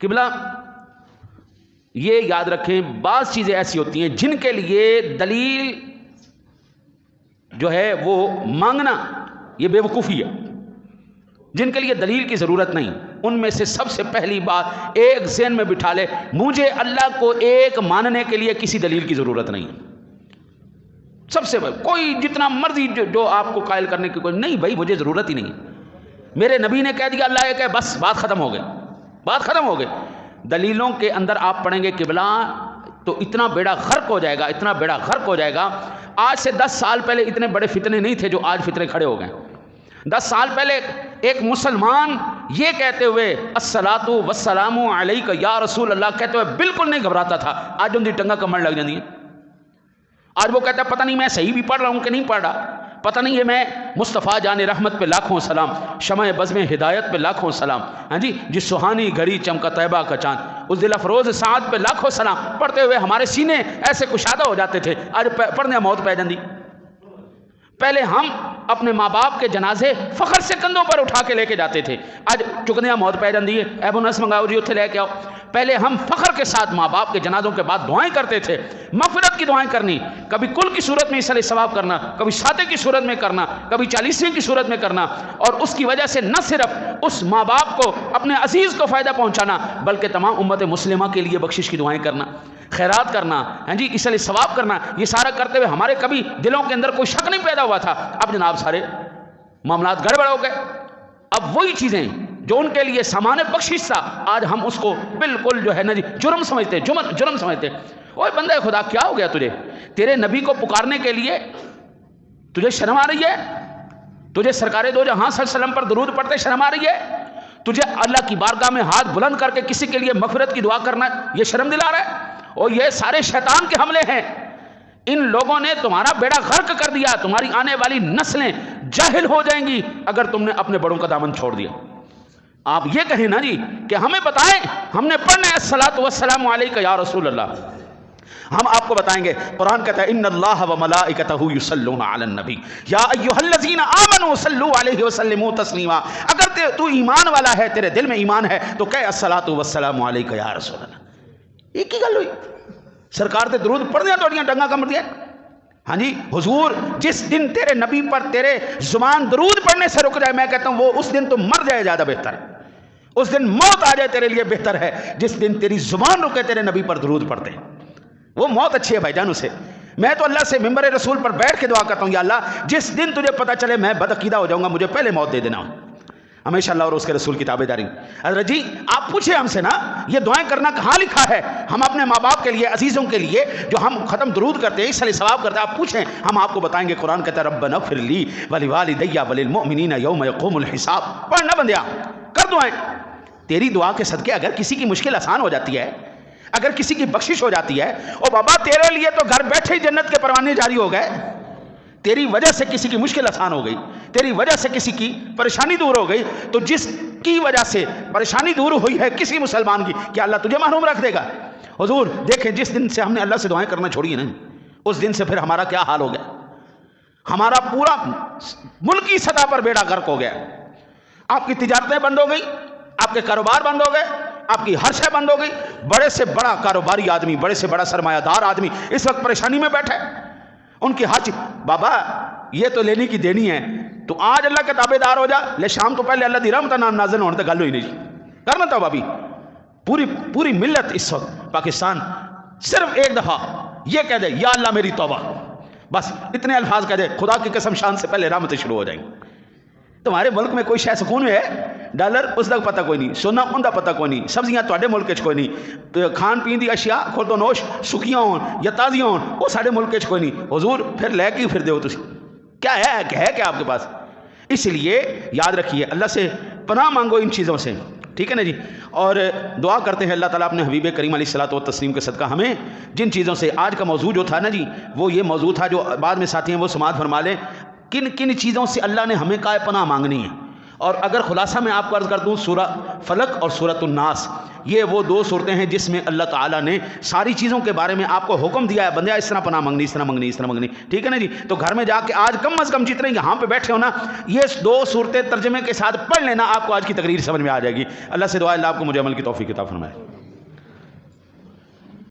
قبلہ یہ یاد رکھیں، بعض چیزیں ایسی ہوتی ہیں جن کے لیے دلیل جو ہے وہ مانگنا یہ بے وقوفی ہے، جن کے لیے دلیل کی ضرورت نہیں۔ ان میں سے سب سے پہلی بات ایک ذہن میں بٹھا لے، مجھے اللہ کو ایک ماننے کے لیے کسی دلیل کی ضرورت نہیں ہے۔ سب سے کوئی جتنا مرضی جو آپ کو قائل کرنے کی کوئی نہیں، بھائی مجھے ضرورت ہی نہیں ہے، میرے نبی نے کہہ دیا، اللہ ایک ہے، بس بات ختم ہو گئی، بات ختم ہو گئی۔ دلیلوں کے اندر آپ پڑھیں گے قبلہ تو اتنا بیڑا غرق ہو جائے گا، اتنا بیڑا غرق ہو جائے گا۔ آج سے 10 سال پہلے اتنے بڑے فتنے نہیں تھے جو آج فتنے کھڑے ہو گئے۔ 10 سال پہلے ایک مسلمان یہ کہتے ہوئے الصلاۃ والسلام علیک یا رسول اللہ کہتے ہوئے بالکل نہیں گھبراتا تھا، آج ان کی ٹنگا کمر لگ جاتی ہے۔ آج وہ کہتا ہے پتہ نہیں میں صحیح بھی پڑھ رہا ہوں کہ نہیں پڑھ رہا، پتہ نہیں ہے میں مصطفیٰ جان رحمت پہ لاکھوں سلام، شمع بزم ہدایت پہ لاکھوں سلام، ہاں جی جس سہانی گھڑی چمکا طیبہ کا چاند، اس دل افروز سعد پہ لاکھوں سلام پڑھتے ہوئے ہمارے سینے ایسے کشادہ ہو جاتے تھے، آج پڑھنے موت پہ جاندی۔ پہلے ہم اپنے ماں باپ کے جنازے فخر سے کندھوں پر اٹھا کے لے کے جاتے تھے، آج چکدیاں موت پہ جاندی ہے، ایمبولینس منگاؤ جی اتنے لے کے آؤ۔ پہلے ہم فخر کے ساتھ ماں باپ کے جنازوں کے بعد دعائیں کرتے تھے، مغفرت کی دعائیں کرنی، کبھی کل کی صورت میں اصل ثواب کرنا، کبھی ساتے کی صورت میں کرنا، کبھی 40ویں کی صورت میں کرنا، اور اس کی وجہ سے نہ صرف اس ماں باپ کو اپنے عزیز کو فائدہ پہنچانا بلکہ تمام امت مسلمہ کے لیے بخشش کی دعائیں کرنا، خیرات کرنا، ہاں جی اصل ثواب کرنا، یہ سارا کرتے ہوئے ہمارے کبھی دلوں کے اندر کوئی شک نہیں پیدا ہوا تھا۔ اب جناب سارے معاملات گڑبڑ ہو گئے، اب وہی چیزیں جو ان کے لیے سامان بخشش تھا آج ہم اس کو بالکل جو ہے نا جی جرم سمجھتے، جرم سمجھتے۔ اوے بندہ خدا کیا ہو گیا تجھے؟ تیرے نبی کو پکارنے کے لیے تجھے شرم آ رہی ہے؟ تجھے سرکار دو جہاں صلی اللہ علیہ وسلم پر درود پڑھتے شرم آ رہی ہے؟ تجھے اللہ کی بارگاہ میں ہاتھ بلند کر کے کسی کے لیے مغفرت کی دعا کرنا یہ شرم دلا رہا ہے؟ اور یہ سارے شیطان کے حملے ہیں، ان لوگوں نے تمہارا بیڑا غرق کر دیا، تمہاری آنے والی نسلیں جاہل ہو جائیں گی اگر تم نے اپنے بڑوں کا دامن چھوڑ دیا۔ آپ یہ کہیں نا جی کہ ہمیں بتائیں، ہم نے پڑھنا ہے الصلاۃ والسلام علیک یا رسول اللہ، ہم آپ کو بتائیں گے۔ قرآن کہتا ہے ان اللہ وملائکتہ یصلون علی النبی یا ایھا الذین آمنوا صلوا علیہ وسلموا تسلیما۔ اگر تو ایمان والا ہے، تیرے دل میں ایمان ہے تو کہ الصلاۃ والسلام علیک یا رسول اللہ۔ ایک ہی گل ہوئی، سرکار تے درود پڑھ دیا توڑیاں ڈنگا کمر دیا۔ ہاں جی حضور جس دن تیرے نبی پر تیرے زبان درود پڑھنے سے رک جائے، میں کہتا ہوں وہ اس دن تو مر جائے زیادہ بہتر ہے، اس دن موت آ جائے تیرے لیے بہتر ہے جس دن تیری زبان رکے تیرے نبی پر درود پڑھتے۔ وہ موت اچھی ہے بھائی جان اسے۔ میں تو اللہ سے ممبر رسول پر بیٹھ کے دعا کرتا ہوں، یا اللہ جس دن تجھے پتہ چلے میں بدعقیدہ ہو جاؤں گا مجھے پہلے موت دے دینا، ہمیشہ اللہ اور اس کے رسول کی تابعداری۔ حضرت جی آپ پوچھیں ہم سے نا یہ دعائیں کرنا کہاں لکھا ہے؟ ہم اپنے ماں باپ کے لیے، عزیزوں کے لیے جو ہم ختم درود کرتے ہیں، اس لیے ثواب کرتے ہیں، آپ پوچھیں ہم آپ کو بتائیں گے۔ قرآن کہتا ہے ربنا اغفر لی ولوالدی وللمؤمنین یوم یقوم الحساب۔ پڑھنا بندیا کر دعائیں، تیری دعا کے صدقے اگر کسی کی مشکل آسان ہو جاتی ہے، اگر کسی کی بخشش ہو جاتی ہے، او بابا تیرے لیے تو گھر بیٹھے ہی جنت کے پروانے جاری ہو گئے۔ تیری وجہ سے کسی کی مشکل آسان ہو گئی، تیری وجہ سے کسی کی پریشانی دور ہو گئی، تو جس کی وجہ سے پریشانی دور ہوئی ہے کسی مسلمان کی، کیا اللہ تجھے محروم رکھ دے گا؟ حضور دیکھیں جس دن سے ہم نے اللہ سے دعائیں کرنا چھوڑی ہے نا، اس دن سے پھر ہمارا کیا حال ہو گیا؟ ہمارا پورا ملکی سطح پر بیڑا غرق ہو گیا۔ آپ کی تجارتیں بند ہو گئی، آپ کے کاروبار بند ہو گئے، آپ کی ہر شے بند ہو گئی۔ بڑے سے بڑا کاروباری آدمی، بڑے سے بڑا سرمایہ دار آدمی اس وقت پریشانی میں بیٹھے، ان کی ہر چیز بابا یہ تو لینی کی دینی ہے، تو آج اللہ کے تابع دار ہو جا، لے شام تو پہلے اللہ دی رحمت نام نازل ہونے تک گل ہوئی نہیں جی کرنا تھا بابی۔ پوری ملت اس وقت پاکستان صرف ایک دفعہ یہ کہہ دے یا اللہ میری توبہ، بس اتنے الفاظ کہہ دے، خدا کی قسم شان سے پہلے رحمتیں شروع ہو جائیں گی۔ تمہارے ملک میں کوئی شے سکون میں ہے؟ ڈالر اس کا پتہ کوئی نہیں، سونا ان کا پتہ کوئی نہیں، سبزیاں تواڈے ملک چ کوئی نہیں، کھان پین دی اشیاء خورد و نوش سکیاں ہون یا تازیاں ہون وہ سارے ملک چ کوئی نہیں۔ حضور پھر لے کے پھر دے تسی، کیا ہے کیا آپ کے پاس؟ اس لیے یاد رکھیے اللہ سے پناہ مانگو ان چیزوں سے، ٹھیک ہے نا جی۔ اور دعا کرتے ہیں اللہ تعالیٰ اپنے حبیب کریم علیہ الصلوۃ والتسلیم کے صدقہ ہمیں جن چیزوں سے، آج کا موضوع جو تھا نا جی وہ یہ موضوع تھا، جو بعد میں ساتھی ہیں وہ سماعت فرما لیں کن کن چیزوں سے اللہ نے ہمیں کہا پناہ مانگنی ہے۔ اور اگر خلاصہ میں آپ کو عرض کر دوں، سورہ فلق اور سورۃ الناس یہ وہ دو صورتیں ہیں جس میں اللہ تعالیٰ نے ساری چیزوں کے بارے میں آپ کو حکم دیا ہے، بندہ اس طرح پناہ منگنی، اس طرح منگنی، اس طرح منگنی، ٹھیک ہے نا جی؟ تو گھر میں جا کے آج کم از کم جتنے یہاں پہ بیٹھے ہو نا، یہ دو صورتیں ترجمے کے ساتھ پڑھ لینا، آپ کو آج کی تقریر سمجھ میں آ جائے گی۔ اللہ سے دعا ہے اللہ آپ کو مجھے عمل کی توفیق عطا فرمائے۔